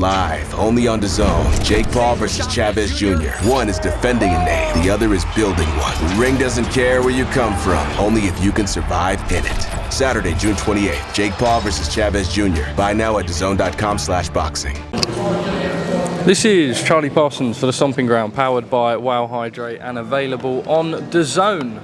live, only on DAZN. Jake Paul versus Chavez Jr. One is defending a name, the other is building one. The ring doesn't care where you come from, only if you can survive in it. Saturday, June 28th, Jake Paul versus Chavez Jr. Buy now at DAZN.com/boxing. This is Charlie Parsons for the Stomping Ground, powered by Wow Hydrate and available on DAZN.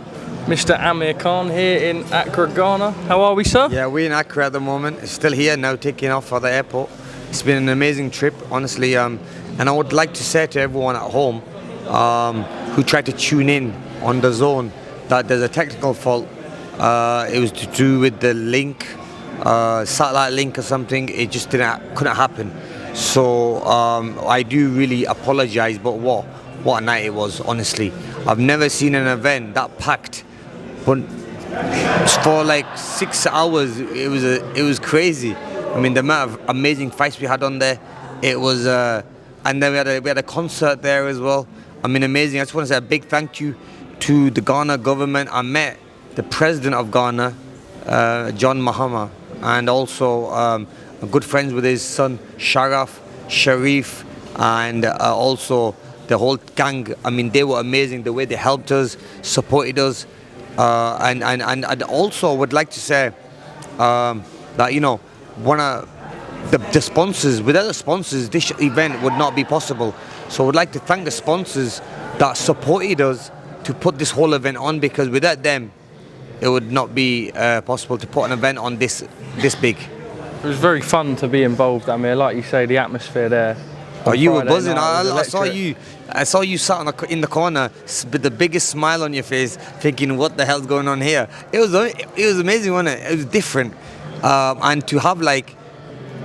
Mr. Amir Khan here in Accra, Ghana. How are we, sir? Yeah, we're in Accra at the moment. Still here now, taking off for the airport. It's been an amazing trip, honestly. And I would like to say to everyone at home who tried to tune in on DAZN that there's a technical fault. It was to do with the link, satellite link or something. It just couldn't happen. So I do really apologize, but what a night it was, honestly. I've never seen an event that packed, but for like 6 hours it was crazy. I mean, the amount of amazing fights we had on there, it was, and then we had a concert there as well. I mean, amazing. I just want to say a big thank you to the Ghana government. I met the president of Ghana, John Mahama, and also I'm good friends with his son Sharif, and also the whole gang. I mean, they were amazing, the way they helped us, supported us, and also would like to say that, you know, one of the sponsors, without the sponsors this event would not be possible. So I would like to thank the sponsors that supported us to put this whole event on, because without them it would not be possible to put an event on this big. It was very fun to be involved, Amir. Like you say, the atmosphere there. Oh, you were buzzing. I saw you. I saw you sat in the corner with the biggest smile on your face, thinking, "What the hell's going on here?" It was amazing, wasn't it? It was different, and to have like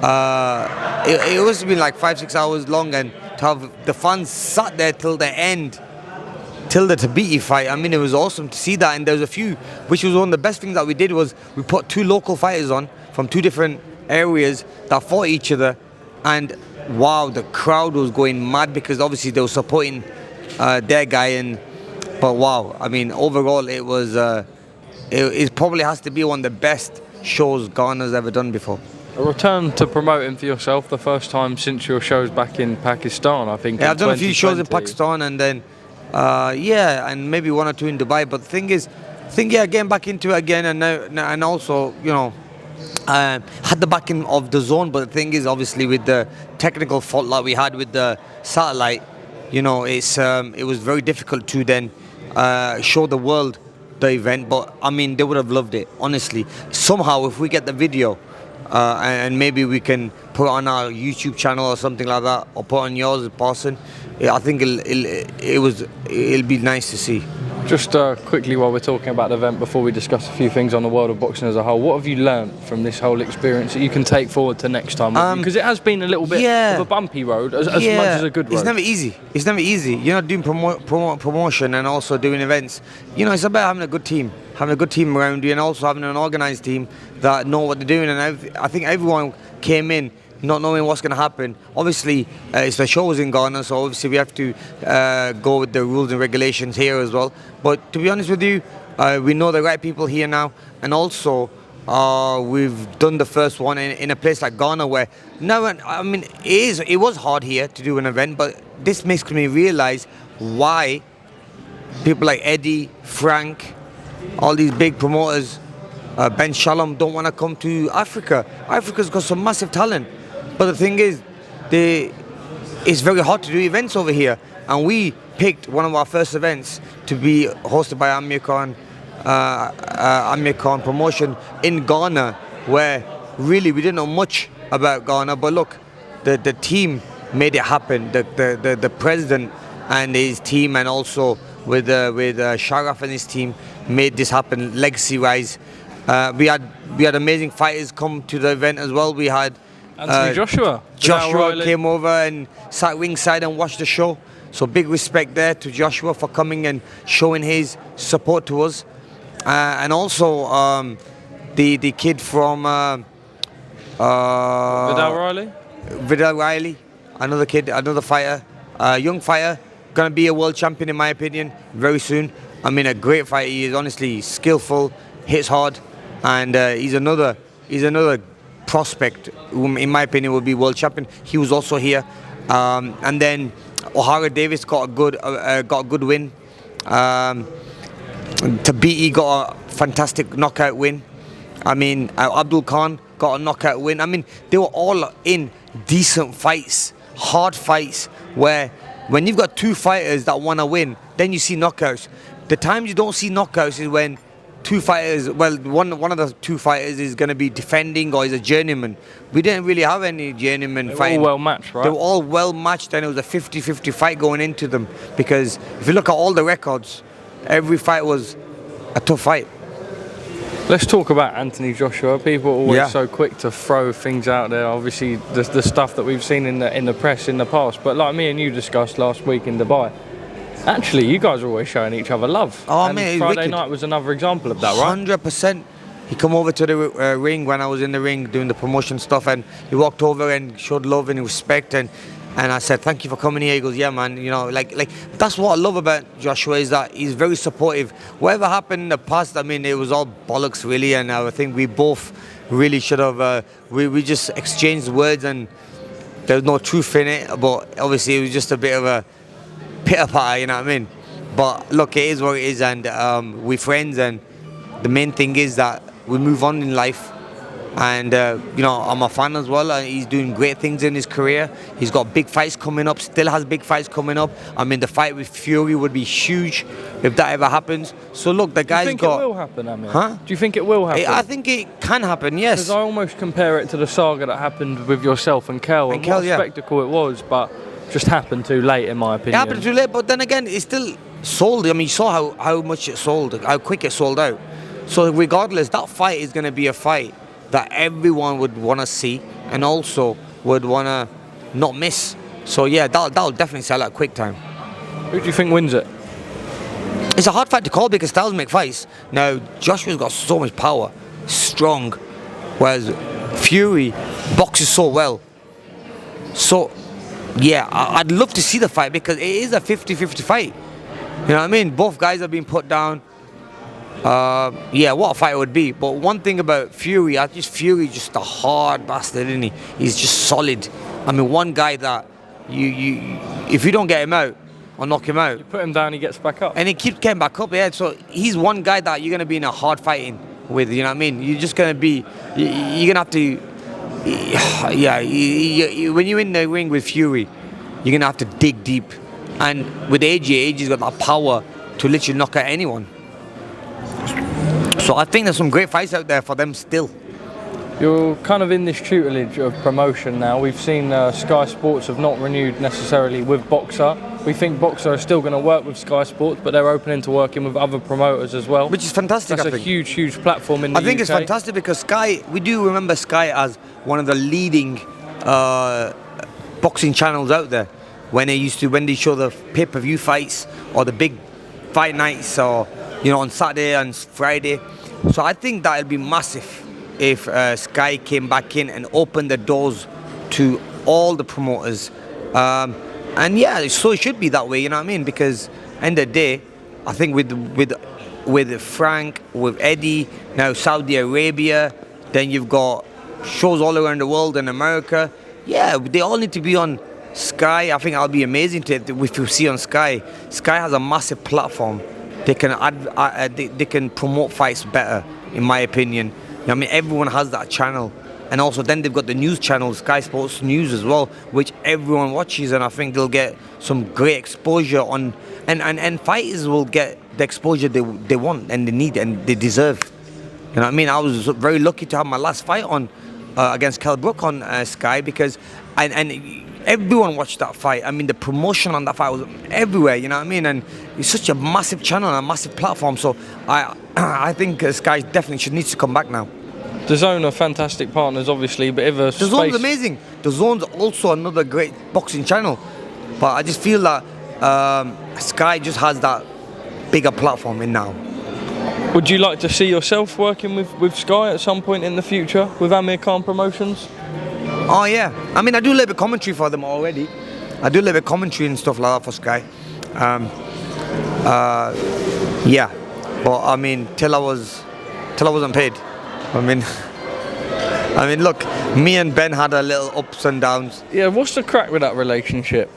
it must have been like 5-6 hours long, and to have the fans sat there till the end, till the Tabiti fight. I mean, it was awesome to see that. And there was a few, which was one of the best things that we did, was we put 2 local fighters on from 2 different areas that fought each other, and wow, the crowd was going mad because obviously they were supporting their guy. But wow, I mean, overall it was it probably has to be one of the best shows Ghana's ever done before. A return to promoting for yourself, the first time since your shows back in Pakistan, I think. Yeah, I've done a few shows in Pakistan, and then yeah, and maybe 1 or 2 in Dubai. But the thing is, getting back into it again, and now, and also, you know, had the backing of DAZN. But the thing is, obviously, with the technical fault that we had with the satellite, you know, it was very difficult to then show the world the event. But I mean, they would have loved it, honestly. Somehow, if we get the video, and maybe we can put it on our YouTube channel or something like that, or put on yours, Parson, I think it'll be nice to see. Just quickly, while we're talking about the event, before we discuss a few things on the world of boxing as a whole, what have you learned from this whole experience that you can take forward to next time? Because it has been a little bit of a bumpy road, as much as a good road. It's never easy. It's never easy. You're not doing promotion and also doing events. You know, it's about having a good team around you, and also having an organised team that know what they're doing. And I think everyone came in not knowing what's going to happen. Obviously, it's the shows in Ghana, so obviously we have to go with the rules and regulations here as well. But to be honest with you, we know the right people here now, and also we've done the first one in a place like Ghana, where now, I mean, it was hard here to do an event, but this makes me realise why people like Eddie, Frank, all these big promoters, Ben Shalom, don't want to come to Africa. Africa's got some massive talent. But the thing is, it's very hard to do events over here. And we picked one of our first events to be hosted by Amir Khan Promotion in Ghana, where really we didn't know much about Ghana. But look, the team made it happen. The president and his team, and also with Sharaf and his team, made this happen legacy-wise. We had amazing fighters come to the event as well. We had Anthony Joshua came over and sat ringside and watched the show. So big respect there to Joshua for coming and showing his support to us. And also the kid from Vidal Riley, another fighter, young fighter, gonna be a world champion in my opinion very soon. I mean, a great fighter. He is honestly skillful, hits hard, and he's another prospect, whom in my opinion would be world champion. He was also here, and then O'Hara Davis got a good win. Tabiti got a fantastic knockout win. I mean, Abdul Khan got a knockout win. I mean, they were all in decent fights, hard fights, where when you've got two fighters that want to win, then you see knockouts. The times you don't see knockouts is when two fighters, well, one of the two fighters is going to be defending or is a journeyman. We didn't really have any journeyman fighting. They were all well matched, right? They were all well matched, and it was a 50-50 fight going into them. Because if you look at all the records, every fight was a tough fight. Let's talk about Anthony Joshua. People are always so quick to throw things out there. Obviously, the stuff that we've seen in the press in the past. But like me and you discussed last week in Dubai, actually, you guys are always showing each other love. Oh, and man, Friday night was another example of that, right? 100%. He come over to the ring when I was in the ring doing the promotion stuff, and he walked over and showed love and respect, and I said, thank you for coming here. He goes, yeah, man, you know, like that's what I love about Joshua, is that he's very supportive. Whatever happened in the past, I mean, it was all bollocks, really, and I think we both really should have, we just exchanged words, and there's no truth in it, but obviously it was just a bit of a pitter-patter, you know what I mean? But look, it is what it is, and we're friends, and the main thing is that we move on in life. And you know, I'm a fan as well. He's doing great things in his career. He's got big fights coming up, still has big fights coming up. I mean, the fight with Fury would be huge if that ever happens. So look, the guy's got... Do you think it will happen, Amir? Huh? Do you think it will happen? I think it can happen, yes. Because I almost compare it to the saga that happened with yourself and Kel. And what a spectacle it was, but just happened too late, in my opinion. It happened too late, but then again, it still sold. I mean, you saw how much it sold, how quick it sold out. So regardless, that fight is going to be a fight that everyone would want to see and also would want to not miss. So yeah, that'll definitely sell out quick time. Who do you think wins it? It's a hard fight to call because styles make fights. Now, Joshua's got so much power, strong, whereas Fury boxes so well. So yeah, I'd love to see the fight because it is a 50-50 fight. You know what I mean? Both guys have been put down. Yeah, what a fight it would be. But one thing about Fury, Fury just a hard bastard, isn't he? He's just solid. I mean, one guy that if you don't get him out or knock him out, you put him down, he gets back up, and he keeps getting back up. Yeah, so he's one guy that you're gonna be in a hard fighting with. You know what I mean? You're just gonna be, you're gonna have to, yeah. When you're in the ring with Fury, you're gonna have to dig deep. And with AJ's got that power to literally knock out anyone. So I think there's some great fights out there for them still. You're kind of in this tutelage of promotion now. We've seen Sky Sports have not renewed necessarily with Boxer. We think Boxer are still going to work with Sky Sports, but they're open into working with other promoters as well. Which is fantastic, That's a huge platform in the UK. I think it's fantastic because Sky, we do remember Sky as one of the leading boxing channels out there. When they show the pay-per-view fights or the big fight nights, or you know, on Saturday and Friday. So I think that'll be massive if Sky came back in and opened the doors to all the promoters. And yeah, so it should be that way, you know what I mean? Because end of the day, I think with Frank, with Eddie, now Saudi Arabia, then you've got shows all around the world in America. Yeah, they all need to be on Sky. I think that'll be amazing if you see on Sky. Sky has a massive platform. They can promote fights better, in my opinion. I mean, everyone has that channel, and also then they've got the news channel, Sky Sports News as well, which everyone watches, and I think they'll get some great exposure on, and fighters will get the exposure they want and they need and they deserve. You know what I mean? I was very lucky to have my last fight on against Kell Brook on Sky because and everyone watched that fight. I mean, the promotion on that fight was everywhere, you know what I mean? And it's such a massive channel and a massive platform. So I think Sky definitely need to come back now. DAZN are fantastic partners, obviously, but if DAZN's amazing. DAZN's also another great boxing channel. But I just feel that Sky just has that bigger platform in now. Would you like to see yourself working with Sky at some point in the future, with Amir Khan Promotions? Oh yeah, I mean I do a little bit of commentary for them already. I do a little bit of commentary and stuff like that for Sky. Yeah, but I mean till I wasn't paid. I mean, I mean, look, me and Ben had a little ups and downs. Yeah, what's the crack with that relationship?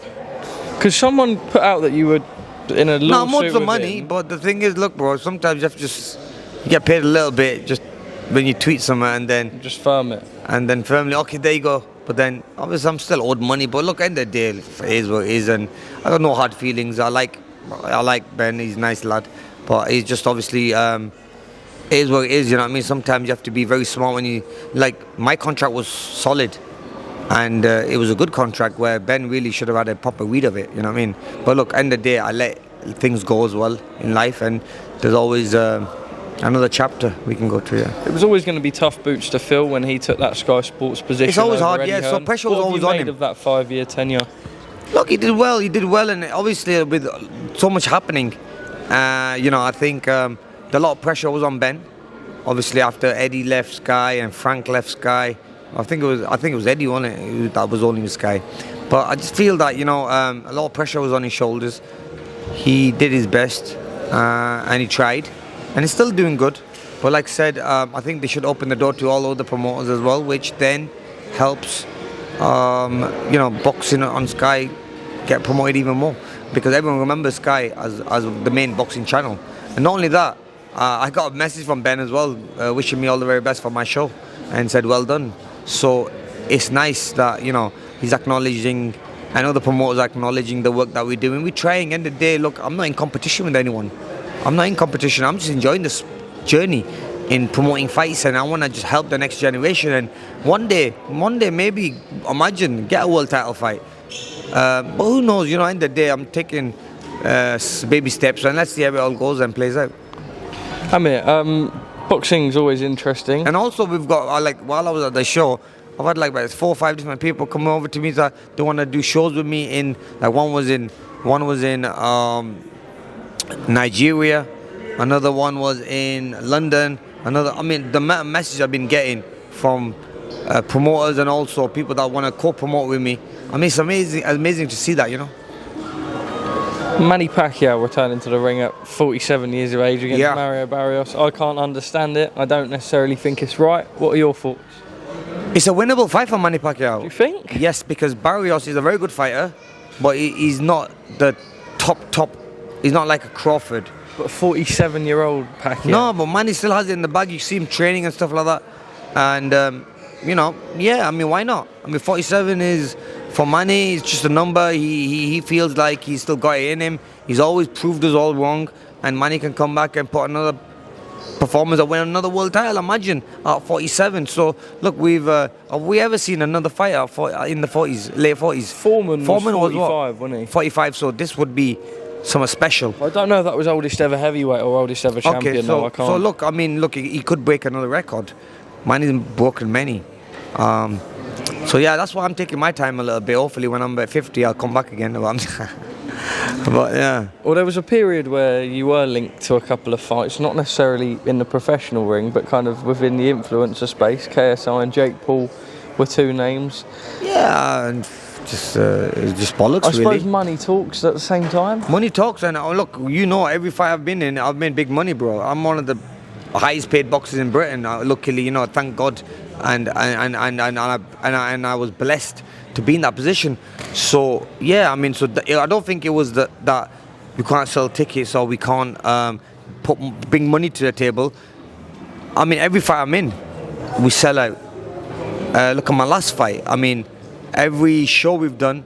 Because someone put out that you were in a lawsuit. No, most of the with money, him. but the thing is, look, bro, sometimes you have to just you get paid a little bit just when you tweet someone and then Just firm it. and then firmly, okay, there you go. But then obviously I'm still owed money. But look, end of the day, it is what it is, and I got no hard feelings. I like Ben. He's a nice lad, but he's just obviously it is what it is. You know what I mean? Sometimes you have to be very smart when you like. My contract was solid, and it was a good contract where Ben really should have had a proper read of it. You know what I mean? But look, end of the day, I let things go as well in life, and there's always another chapter we can go to. Yeah. It was always going to be tough boots to fill when he took that Sky Sports position. It's always over hard, Eddie yeah. So Hearn. pressure was always on him. What have you made of that 5-year tenure? Look, he did well. He did well, and obviously with so much happening, you know, I think a lot of pressure was on Ben. Obviously, after Eddie left Sky and Frank left Sky, I think it was Eddie, wasn't it, that was owning Sky. But I just feel that, you know, a lot of pressure was on his shoulders. He did his best, and he tried, and he's still doing good. But like I said, I think they should open the door to all other promoters as well, which then helps, you know, boxing on Sky get promoted even more, because everyone remembers Sky as the main boxing channel. And not only that, I got a message from Ben as well, wishing me all the very best for my show, and said well done. So it's nice that, you know, he's acknowledging, and other promoters are acknowledging the work that we're doing. We're trying. End of the day, look, I'm not in competition with anyone. I'm not in competition. I'm just enjoying this journey in promoting fights, and I want to just help the next generation. And one day maybe, imagine, get a world title fight. But who knows, you know, end of the day, I'm taking baby steps, and let's see how it all goes and plays out. Amir, boxing's always interesting. And also we've got, like, while I was at the show, I've had like about 4 or 5 different people come over to me that they want to do shows with me in, like one was in Nigeria, another one was in London, I mean, the message I've been getting from promoters and also people that want to co-promote with me, I mean, it's amazing to see that, you know. Manny Pacquiao returning to the ring at 47 years of age against Mario Barrios. I can't understand it. I don't necessarily think it's right. What are your thoughts? It's a winnable fight for Manny Pacquiao. Do you think? Yes, because Barrios is a very good fighter, but he's not the top. He's not like a Crawford. But 47-year-old Pacquiao. No, but Manny still has it in the bag. You see him training and stuff like that. And, you know, yeah, I mean, why not? I mean, 47 is, for Manny, it's just a number. He feels like he's still got it in him. He's always proved us all wrong. And Manny can come back and put another performance and win another world title, imagine, at 47. So, look, have we ever seen another fighter in the 40s, late 40s? Foreman was 45, what? wasn't he? 45, so this would be something special. I don't know if that was oldest ever heavyweight or oldest ever champion. Okay, no, I can't. So look, I mean, look, he could break another record. Manny's broken many. So yeah, that's why I'm taking my time a little bit. Hopefully when I'm about 50, I'll come back again. But yeah. Well, there was a period where you were linked to a couple of fights, not necessarily in the professional ring, but kind of within the influencer space. KSI and Jake Paul were two names. Yeah, and just bollocks, I suppose really. money talks at the same time. Money talks, and look, you know, every fight I've been in, I've made big money, bro. I'm one of the highest paid boxers in Britain. Luckily, you know, thank God, and I was blessed to be in that position. So yeah, I mean, I don't think it was that we can't sell tickets or we can't bring money to the table. I mean, every fight I'm in, we sell out. Look at my last fight. I mean, every show we've done,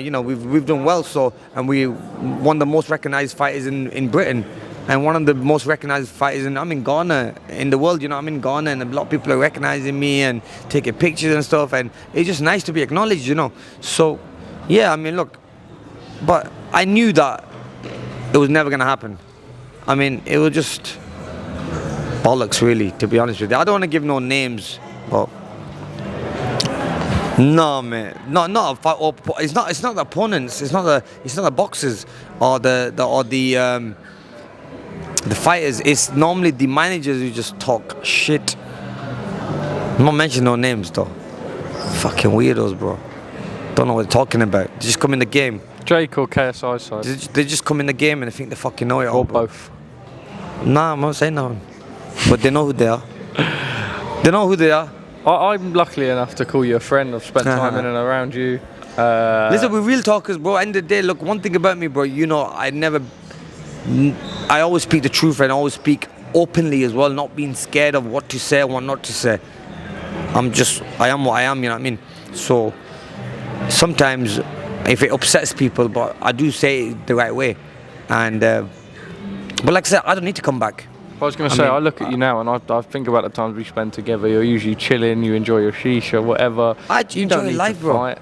you know, we've done well. So, and we one of the most recognized fighters in Britain, and one of the most recognized fighters I'm in Ghana in the world. You know, I'm in Ghana, and a lot of people are recognizing me and taking pictures and stuff. And it's just nice to be acknowledged, you know. So, yeah, I mean, look, but I knew that it was never gonna happen. I mean, it was just bollocks, really, to be honest with you. I don't want to give no names, but. No, man, not a fight. It's not the opponents. It's not the boxers or the fighters. It's normally the managers who just talk shit. I'm not mentioning no names though. Fucking weirdos, bro. Don't know what they're talking about. They just come in the game. Jake or KSI side? They just come in the game and they think they fucking know it all. Or both? Nah, I'm not saying no. But they know who they are. They know who they are. I'm lucky enough to call you a friend. I've spent time in and around you. Listen, we're real talkers, bro. End of the day, look, one thing about me, bro, you know, I always speak the truth and always speak openly as well, not being scared of what to say and what not to say. I am what I am, you know what I mean? So, sometimes, if it upsets people, but I do say it the right way. And, but like I said, I don't need to come back. I was going to say, I look at you now and I think about the times we spend together. You're usually chilling, you enjoy your shisha, whatever. You enjoy life, bro. Fight.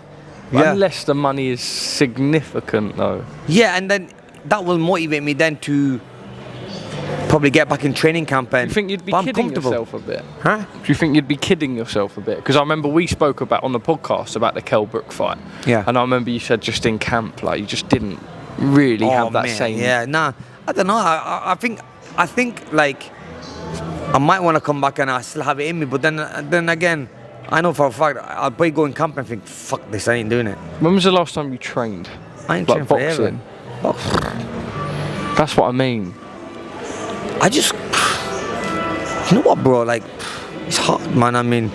Yeah. Unless the money is significant, though. Yeah, and then that will motivate me then to probably get back in training camp. And you think you'd be kidding yourself a bit? Huh? Do you think you'd be kidding yourself a bit? Because I remember we spoke about on the podcast about the Kell Brook fight. Yeah. And I remember you said just in camp, like you just didn't really have that same. Yeah, nah. I don't know. I think like I might want to come back and I still have it in me, but then again, I know for a fact I'll probably go in camp and think, fuck this, I ain't doing it. When was the last time you trained? I ain't like trained boxing. That's what I mean. You know what, bro? Like, it's hard, man. I mean,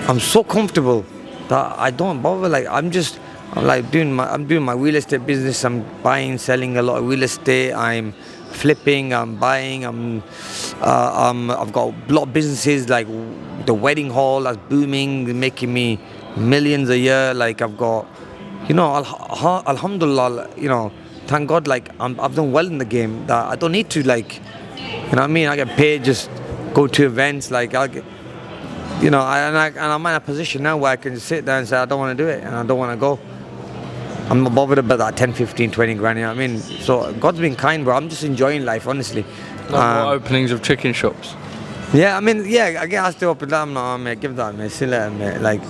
I'm so comfortable that I don't bother. Like, I'm doing my real estate business. I'm buying, selling a lot of real estate. I'm flipping. I'm buying. I've got a lot of businesses like the wedding hall that's booming, making me millions a year. Like I've got, you know, alhamdulillah, you know, thank God. Like I've done well in the game. That I don't need to like, you know what I mean. I get paid just go to events. Like I get, you know, and I'm in a position now where I can just sit there and say I don't want to do it and I don't want to go. I'm not bothered about that 10, 15, 20 grand, you know what I mean? So God's been kind, bro. I'm just enjoying life, honestly. Like more openings of chicken shops. Yeah, I mean, yeah, I get asked to open that. No, mate, give that, mate. See later, mate. Like,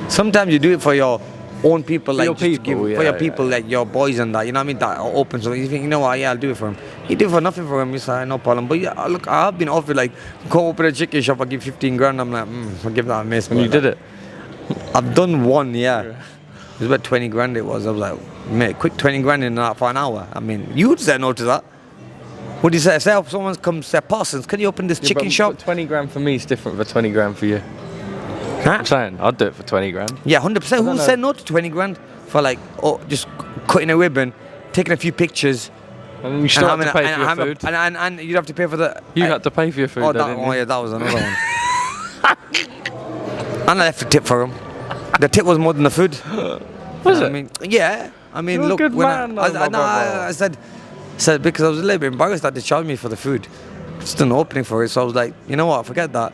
sometimes you do it for your own people, like, for your people, like your boys and that, you know what I mean? That are open. So you think, you know what, yeah, I'll do it for him. You do it for nothing for him, you say, no problem. But yeah, look, I have been offered, like, go open a chicken shop, I'll give 15 grand. I'm like, I'll give that a miss. And you did it? I've done one, yeah. It was about 20 grand it was. I was like, mate, quick 20 grand in that for an hour. I mean, you would say no to that. Would you say, if someone comes say, Parsons, can you open this chicken shop? 20 grand for me is different for 20 grand for you. Huh? I'm saying, I'd do it for 20 grand. Yeah, 100%. Who would say no to 20 grand for like, just cutting a ribbon, taking a few pictures. And then you still have to pay for your food. And you'd have to pay for the... You had to pay for your food, yeah, that was another one. And I left a tip for him. The tip was more than the food. Was it? I mean, yeah. I mean, You're look, a good man, I said because I was a little bit embarrassed that they charged me for the food. Just an opening for it, so I was like, you know what? Forget that.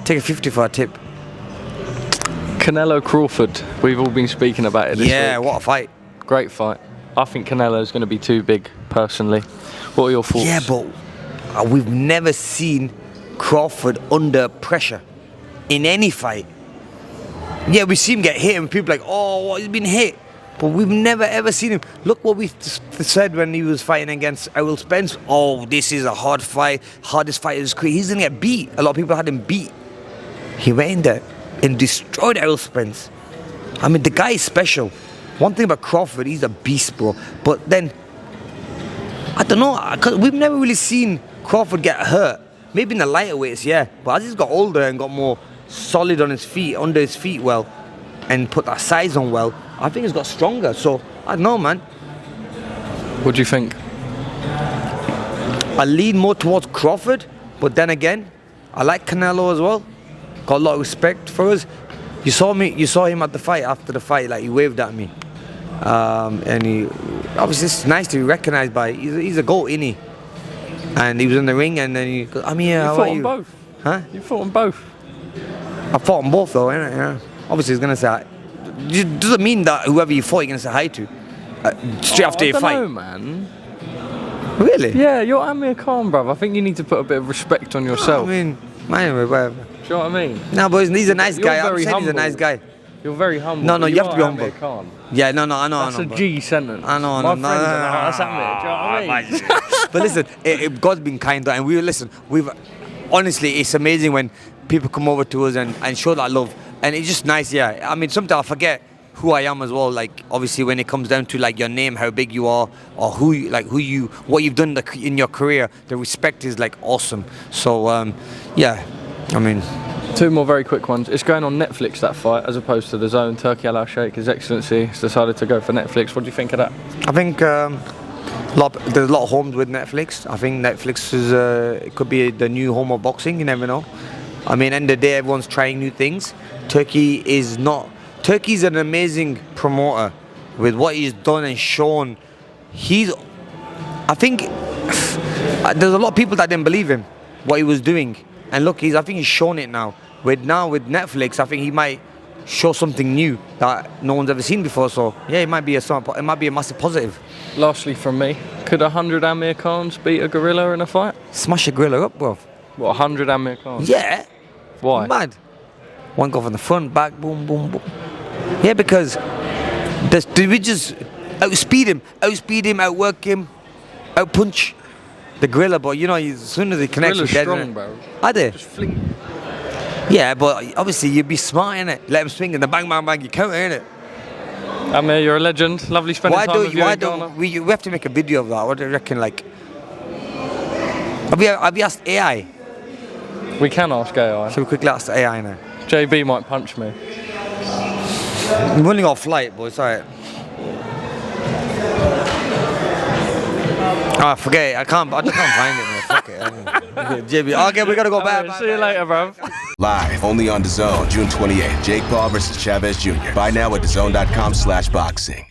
Take a 50 for a tip. Canelo Crawford. We've all been speaking about it this week. What a fight! Great fight. I think Canelo's going to be too big, personally. What are your thoughts? Yeah, but we've never seen Crawford under pressure in any fight. Yeah, we see him get hit and people are like, oh, he's been hit. But we've never ever seen him. Look what we said when he was fighting against Errol Spence. Oh, this is a hard fight. Hardest fight in his career. He's going to get beat. A lot of people had him beat. He went in there and destroyed Errol Spence. I mean, the guy is special. One thing about Crawford, he's a beast, bro. But then, I don't know, cause we've never really seen Crawford get hurt. Maybe in the lighter weights, yeah. But as he's got older and got more solid on his feet, under his feet well, and put that size on well, I think he's got stronger. So, I don't know, man. What do you think? I lean more towards Crawford, but then again, I like Canelo as well. Got a lot of respect for us. You saw him at the fight, after the fight, like he waved at me. And he, obviously it's nice to be recognised by, he's a GOAT, isn't he? And he was in the ring and then he goes, Amir, how are you? You fought on both. Huh? You fought on both. I fought on both though, innit? Yeah. Obviously he's going to say, it doesn't mean that whoever you fought you're going to say hi to. Straight after your fight. I don't know, man. Really? Yeah, you're Amir Khan, bruv. I think you need to put a bit of respect on yourself. I mean, anyway, whatever. Do you know what I mean? No, but he's a nice guy. I'm saying humble. He's a nice guy. You're very humble. No, you have to be Amir humble. Khan. Yeah, no, I know. That's a G sentence. I know, My friends are like, that's Amir. Do you know what I mean? But listen, God's been kind, and we've honestly, it's amazing when people come over to us and show that love, and it's just nice. Yeah, I mean, sometimes I forget who I am as well. Like, obviously, when it comes down to like your name, how big you are, or what you've done in your career, the respect is like awesome. So, yeah, I mean, Two more very quick ones. It's going on Netflix, that fight, as opposed to DAZN. Turkey Al-Sheikh, His Excellency, has decided to go for Netflix. What do you think of that? I think there's a lot of homes with Netflix. I think Netflix is it could be the new home of boxing. You never know. I mean, end of the day, everyone's trying new things. Turkey's an amazing promoter with what he's done and shown. I think there's a lot of people that didn't believe him, what he was doing. And look, I think he's shown it now. With Netflix, I think he might show something new that no one's ever seen before. So yeah, it might be a massive positive. Lastly from me, could 100 Amir Khans beat a gorilla in a fight? Smash a gorilla up, bro. What, 100 Amir Khans? Yeah. Why? Mad. One go from the front, back, boom, boom, boom. Yeah, because did we just outspeed him, outwork him, outpunch the gorilla? But you know, as soon as he connects with strong, bro. Are they? Just fling. Yeah, but obviously you'd be smart, innit? Let him swing and then bang, bang, bang, you counter, innit? Amir, you're a legend. Lovely spending time with you. Why don't we have to make a video of that? What do you reckon? Like, have we asked AI? We can ask AI. Shall we quickly ask AI now? JB might punch me. I'm running off flight, boy. It's alright. Ah, forget it. I just can't find it, man. Fuck it. JB. Okay, we gotta go back. See you later, bro. Live, only on DAZN, June 28th. Jake Paul versus Chavez Jr. Buy now at DAZN.com/boxing.